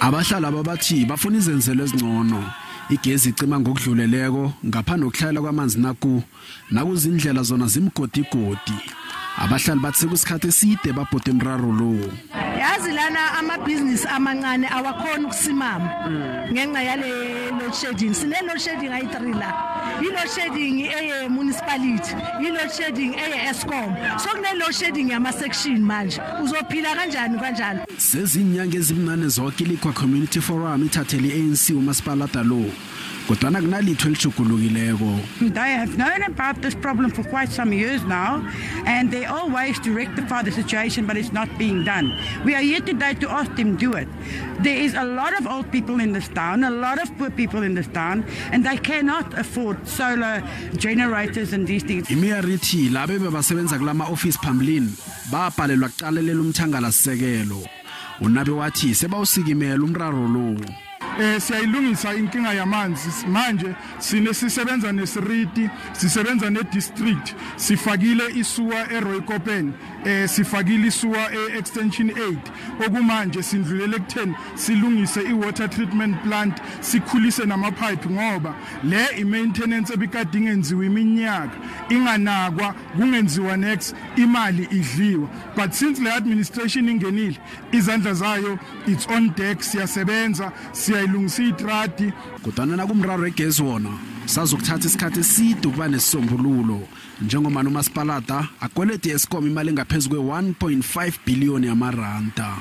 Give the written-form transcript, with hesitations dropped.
Abahlala babathi bafuna izenzelo ezingcono. Igezi icima ngokudluleleko ngaphandle kokuhlayela kwamanzi nakuzindlela zona zimgodigodi. Abahlali bathi kusikhathi eside babhode umraro lo. Yazi lana amabhizinisi amancane awakhona ukusimama ngenxa yale load shedding. Sine load shedding ayi-3 la. I-load shedding eye municipality, i-load shedding eye Eskom. So kune load shedding yama-section manje. Uzophila kanjani kanjalo? Sezinyanga ezimnane zonke iLikwa Community Forum ithathele ANC umasipalata lo. Kodwana kunalitho elijugulukileko. They have known about this problem for quite some years now, and there are ways to rectify the situation, but it's not being done. We are here today to ask them to do it. There is a lot of old people in this town, a lot of poor people in this town, and they cannot afford solar generators and these things. Imiyarithi labe bebasebenza kulama office phambilini babhalelwa kuqalelela umthangala sisekelo. Unabe wathi sebawusikimela umraro lo. Siyayilungisa inkinga yamanzi manje sisebenza nesiriti sisebenza nedistrict sifakile isuwa eRooikoppen sifakile isuwa extension 8 okumanje sindlulele ekutheni silungise iwater treatment plant sikhulise namapipe ngoba le imaintenance ebikade ingenziwa iminyaka inganakwa kungenziwa next imali idliwa but since le administration ingenile izandla zayo it's on deck siyasebenza ilungisa itrati kodwana nakumraro egezi wona sazokuthatha isikhathi eside ukuba nesisombululo njengoba umasipalata akwelede Eskom imali engaphezulu kwe 1.5 billion yamaranda.